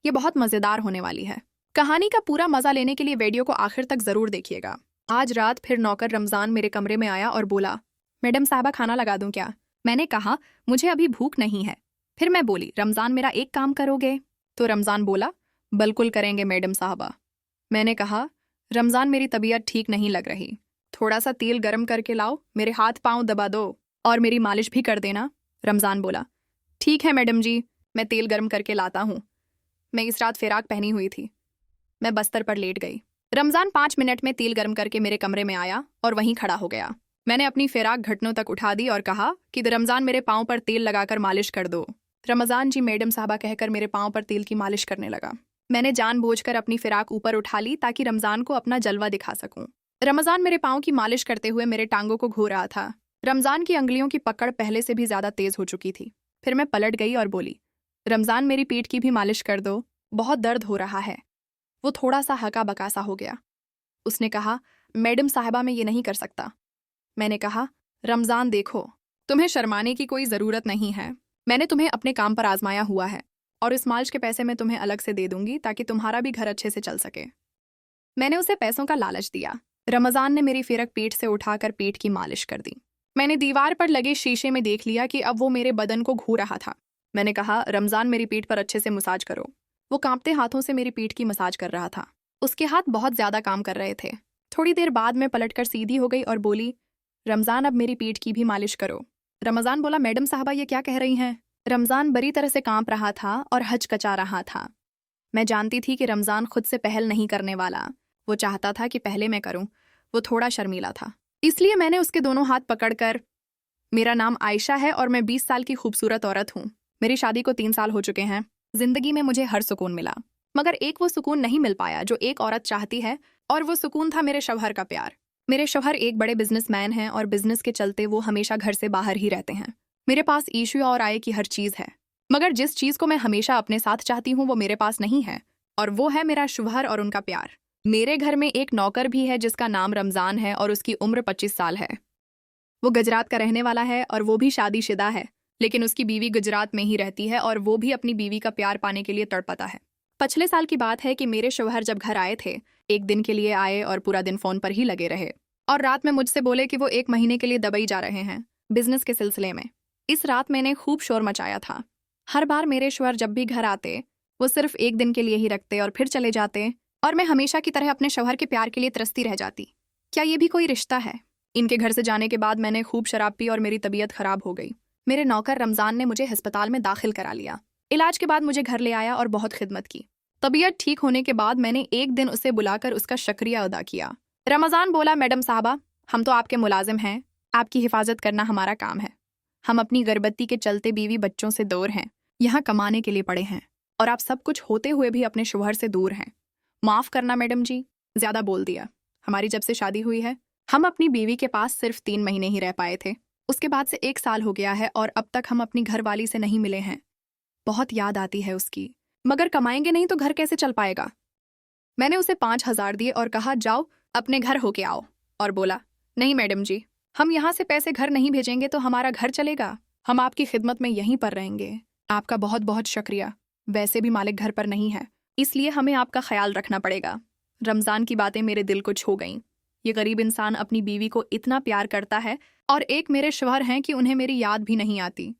ये बहुत मज़ेदार होने वाली है। कहानी का पूरा मज़ा लेने के लिए वीडियो को आखिर तक ज़रूर देखिएगा। आज रात फिर नौकर रमज़ान मेरे कमरे में आया और बोला, मैडम साहबा खाना लगा दूं क्या? मैंने कहा, मुझे अभी भूख नहीं है। फिर मैं बोली, रमज़ान मेरा एक काम करोगे? तो रमज़ान बोला, बिल्कुल करेंगे मैडम साहबा। मैंने कहा, रमज़ान मेरी तबीयत ठीक नहीं लग रही, थोड़ा सा तेल गर्म करके लाओ, मेरे हाथ पाँव दबा दो और मेरी मालिश भी कर देना। रमज़ान बोला, ठीक है मैडम जी, मैं तेल गर्म करके लाता हूँ। मैं इस रात फिराक पहनी हुई थी। मैं बस्तर पर लेट गई। रमज़ान 5 मिनट में तेल गर्म करके मेरे कमरे में आया और वहीं खड़ा हो गया। मैंने अपनी फिराक घुटनों तक उठा दी और कहा कि रमज़ान मेरे पाँव पर तेल लगाकर मालिश कर दो। रमज़ान जी मैडम साहबा कहकर मेरे पाँव पर तेल की मालिश करने लगा। मैंने जानबूझकर अपनी फिराक ऊपर उठा ली ताकि रमज़ान को अपना जलवा दिखा सकूं। रमज़ान मेरे पाँव की मालिश करते हुए मेरे टांगों को घो रहा था। रमज़ान की अंगुलियों की पकड़ पहले से भी ज़्यादा तेज़ हो चुकी थी। फिर मैं पलट गई और बोली, रमज़ान मेरी पीठ की भी मालिश कर दो, बहुत दर्द हो रहा है। वो थोड़ा सा हका बका सा हो गया। उसने कहा, मैडम साहिबा मैं ये नहीं कर सकता। मैंने कहा, रमज़ान देखो, तुम्हें शर्माने की कोई ज़रूरत नहीं है। मैंने तुम्हें अपने काम पर आजमाया हुआ है और इस मालिश के पैसे मैं तुम्हें अलग से दे दूंगी ताकि तुम्हारा भी घर अच्छे से चल सके। मैंने उसे पैसों का लालच दिया। रमज़ान ने मेरी फिरक पीठ से उठाकर पीठ की मालिश कर दी। मैंने दीवार पर लगे शीशे में देख लिया कि अब वो मेरे बदन को घू रहा था। मैंने कहा, रमज़ान मेरी पीठ पर अच्छे से मसाज करो। वो कांपते हाथों से मेरी पीठ की मसाज कर रहा था। उसके हाथ बहुत ज़्यादा काम कर रहे थे। थोड़ी देर बाद मैं पलटकर सीधी हो गई और बोली, रमज़ान अब मेरी पीठ की भी मालिश करो। रमज़ान बोला, मैडम साहबा ये क्या कह रही हैं? रमज़ान बुरी तरह से कांप रहा था और हचकचा रहा था। मैं जानती थी कि रमज़ान खुद से पहल नहीं करने वाला। वो चाहता था कि पहले मैं करूं। वो थोड़ा शर्मीला था, इसलिए मैंने उसके दोनों हाथ पकड़कर, मेरा नाम आयशा है और मैं 20 साल की खूबसूरत औरत हूँ। मेरी शादी को 3 साल हो चुके हैं। जिंदगी में मुझे हर सुकून मिला, मगर एक वो सुकून नहीं मिल पाया जो एक औरत चाहती है, और वो सुकून था मेरे शौहर का प्यार। मेरे शौहर एक बड़े बिजनेसमैन हैं और बिजनेस के चलते वो हमेशा घर से बाहर ही रहते हैं। मेरे पास ईशू और आय की हर चीज़ है, मगर जिस चीज़ को मैं हमेशा अपने साथ चाहती हूँ वो मेरे पास नहीं है, और वो है मेरा शौहर और उनका प्यार। मेरे घर में एक नौकर भी है जिसका नाम रमज़ान है और उसकी उम्र 25 साल है। वो गुजरात का रहने वाला है और वो भी शादीशुदा है, लेकिन उसकी बीवी गुजरात में ही रहती है और वो भी अपनी बीवी का प्यार पाने के लिए तड़पता है। पिछले साल की बात है कि मेरे शौहर जब घर आए थे, एक दिन के लिए आए और पूरा दिन फ़ोन पर ही लगे रहे, और रात में मुझसे बोले कि वो 1 महीने के लिए दुबई जा रहे हैं बिजनेस के सिलसिले में। इस रात मैंने खूब शोर मचाया था। हर बार मेरे शौहर जब भी घर आते, वो सिर्फ 1 दिन के लिए ही रखते और फिर चले जाते, और मैं हमेशा की तरह अपने शौहर के प्यार के लिए तरसती रह जाती। क्या ये भी कोई रिश्ता है? इनके घर से जाने के बाद मैंने खूब शराब पी और मेरी तबीयत खराब हो गई। मेरे नौकर रमज़ान ने मुझे अस्पताल में दाखिल करा लिया। इलाज के बाद मुझे घर ले आया और बहुत खिदमत की। तबीयत ठीक होने के बाद मैंने एक दिन उसे बुलाकर उसका शुक्रिया अदा किया। रमज़ान बोला, मैडम साहबा, हम तो आपके मुलाजिम हैं, आपकी हिफाजत करना हमारा काम है। हम अपनी गर्भवती के चलते बीवी बच्चों से दूर हैं, यहाँ कमाने के लिए पड़े हैं, और आप सब कुछ होते हुए भी अपने शौहर से दूर हैं। माफ़ करना मैडम जी, ज़्यादा बोल दिया। हमारी जब से शादी हुई है, हम अपनी बीवी के पास सिर्फ 3 महीने ही रह पाए थे। उसके बाद से 1 साल हो गया है और अब तक हम अपनी घरवाली से नहीं मिले हैं। बहुत याद आती है उसकी, मगर कमाएंगे नहीं तो घर कैसे चल पाएगा? मैंने उसे 5,000 दिए और कहा, जाओ अपने घर होके आओ, और बोला, नहीं मैडम जी, हम यहाँ से पैसे घर नहीं भेजेंगे तो हमारा घर चलेगा। हम आपकी खिदमत में यहीं पर रहेंगे। आपका बहुत बहुत शुक्रिया। वैसे भी मालिक घर पर नहीं है, इसलिए हमें आपका ख्याल रखना पड़ेगा। रमज़ान की बातें मेरे दिल को छू गईं। ये गरीब इंसान अपनी बीवी को इतना प्यार करता है, और एक मेरे शौहर हैं कि उन्हें मेरी याद भी नहीं आती।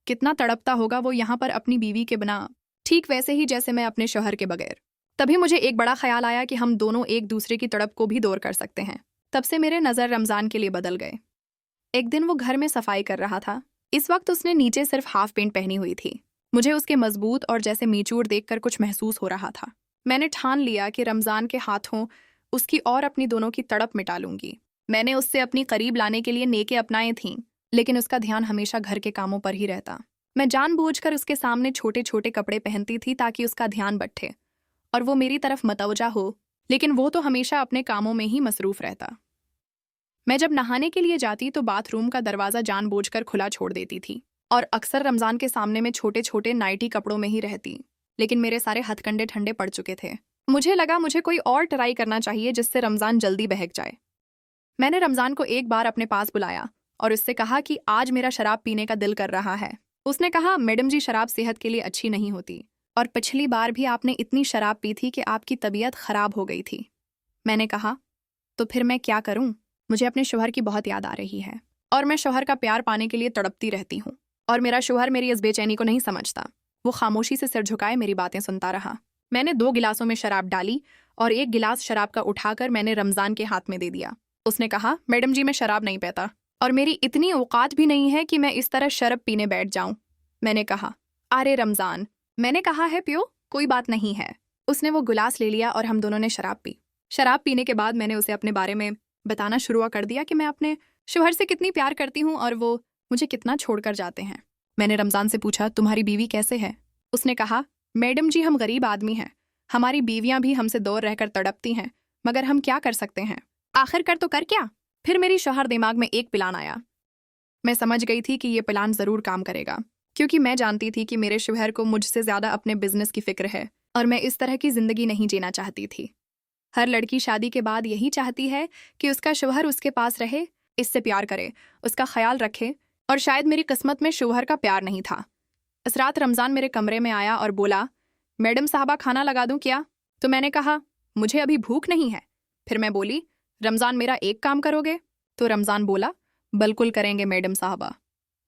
कितना तड़पता होगा वो यहाँ पर अपनी बीवी के बिना, ठीक वैसे ही जैसे मैं अपने शौहर के बगैर। तभी मुझे एक बड़ा ख्याल आया कि हम दोनों एक दूसरे की तड़प को भी दूर कर सकते हैं। तब से मेरे नज़र रमज़ान के लिए बदल गए। एक दिन वो घर में सफाई कर रहा था। इस वक्त उसने नीचे सिर्फ हाफ पेंट पहनी हुई थी। मुझे उसके मजबूत और जैसे मीचूर देखकर कुछ महसूस हो रहा था। मैंने ठान लिया कि रमज़ान के हाथों उसकी और अपनी दोनों की तड़प मिटा लूंगी। मैंने उससे अपनी करीब लाने के लिए नेके अपनाए थीं, लेकिन उसका ध्यान हमेशा घर के कामों पर ही रहता। मैं जानबूझकर उसके सामने छोटे छोटे कपड़े पहनती थी ताकि उसका ध्यान बट्ठे और वो मेरी तरफ मतवजा हो, लेकिन वो तो हमेशा अपने कामों में ही मसरूफ रहता। मैं जब नहाने के लिए जाती तो बाथरूम का दरवाज़ा जानबूझकर खुला छोड़ देती थी, और अक्सर रमज़ान के सामने में छोटे छोटे नाइटी कपड़ों में ही रहती, लेकिन मेरे सारे हथकंडे ठंडे पड़ चुके थे। मुझे लगा मुझे कोई और ट्राई करना चाहिए जिससे रमज़ान जल्दी बहक जाए। मैंने रमज़ान को एक बार अपने पास बुलाया और उससे कहा कि आज मेरा शराब पीने का दिल कर रहा है। उसने कहा, मैडम जी, शराब सेहत के लिए अच्छी नहीं होती, और पिछली बार भी आपने इतनी शराब पी थी कि आपकी तबीयत खराब हो गई थी। मैंने कहा, तो फिर मैं क्या करूं? मुझे अपने शौहर की बहुत याद आ रही है और मैं शौहर का प्यार पाने के लिए तड़पती रहती हूँ और मेरा शौहर मेरी इस बेचैनी को नहीं समझता। वो खामोशी से सिर झुकाए मेरी बातें सुनता रहा। मैंने 2 गिलासों में शराब डाली और 1 गिलास शराब का उठाकर मैंने रमजान के हाथ में दे दिया। उसने कहा, मैडम जी मैं शराब नहीं पीता और मेरी इतनी औकात भी नहीं है कि मैं इस तरह शराब पीने बैठ जाऊं। मैंने कहा, अरे रमजान, मैंने कहा है पियो, कोई बात नहीं है। उसने वो गिलास ले लिया और हम दोनों ने शराब पी। शराब पीने के बाद मैंने उसे अपने बारे में बताना शुरू कर दिया कि मैं अपने शौहर से कितनी प्यार करती हूँ और वो मुझे कितना छोड़कर जाते हैं। मैंने रमजान से पूछा, तुम्हारी बीवी कैसे है? उसने कहा, मैडम जी हम गरीब आदमी हैं, हमारी बीवियां भी हमसे दूर रहकर तड़पती हैं, मगर हम क्या कर सकते हैं, आखिर कर तो कर क्या। फिर मेरी शौहर दिमाग में एक प्लान आया। मैं समझ गई थी कि ये प्लान जरूर काम करेगा, क्योंकि मैं जानती थी कि मेरे शौहर को मुझसे ज्यादा अपने बिजनेस की फिक्र है और मैं इस तरह की जिंदगी नहीं जीना चाहती थी। हर लड़की शादी के बाद यही चाहती है कि उसका शौहर उसके पास रहे, इससे प्यार करे, उसका ख्याल रखे, और शायद मेरी किस्मत में शौहर का प्यार नहीं था। इस रात रमजान मेरे कमरे में आया और बोला, मैडम साहबा खाना लगा दूं क्या? तो मैंने कहा, मुझे अभी भूख नहीं है। फिर मैं बोली, रमजान मेरा एक काम करोगे? तो रमजान बोला, बिल्कुल करेंगे मैडम साहबा।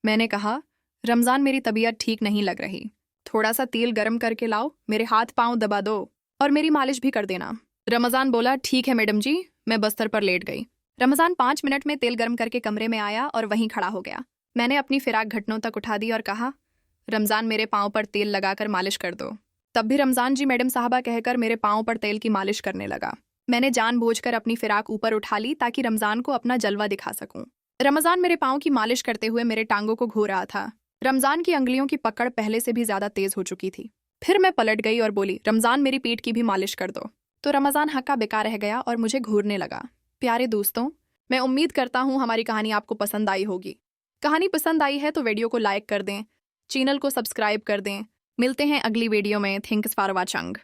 मैंने कहा, रमजान मेरी तबीयत ठीक नहीं लग रही, थोड़ा सा तेल गर्म करके लाओ, मेरे हाथ पांव दबा दो और मेरी मालिश भी कर देना। रमजान बोला, ठीक है मैडम जी। मैं बस्तर पर लेट गई। रमजान 5 मिनट में तेल गर्म करके कमरे में आया और वहीं खड़ा हो गया। मैंने अपनी फिराक घुटनों तक उठा दी और कहा, रमजान मेरे पाँव पर तेल लगाकर मालिश कर दो। तब भी रमजान जी मैडम साहबा कहकर मेरे पाँव पर तेल की मालिश करने लगा। मैंने जानबूझकर अपनी फिराक ऊपर उठा ली ताकि रमजान को अपना जलवा दिखा सकूं। रमजान मेरे पाँव की मालिश करते हुए मेरे टांगों को घो रहा था। रमजान की अंगुलियों की पकड़ पहले से भी ज्यादा तेज हो चुकी थी। फिर मैं पलट गई और बोली, रमजान मेरी पीठ की भी मालिश कर दो। तो रमजान हक्का बेका रह गया और मुझे घूरने लगा। प्यारे दोस्तों, मैं उम्मीद करता हूँ हमारी कहानी आपको पसंद आई होगी। कहानी पसंद आई है तो वीडियो को लाइक कर दें, चैनल को सब्सक्राइब कर दें। मिलते हैं अगली वीडियो में। Thanks for watching.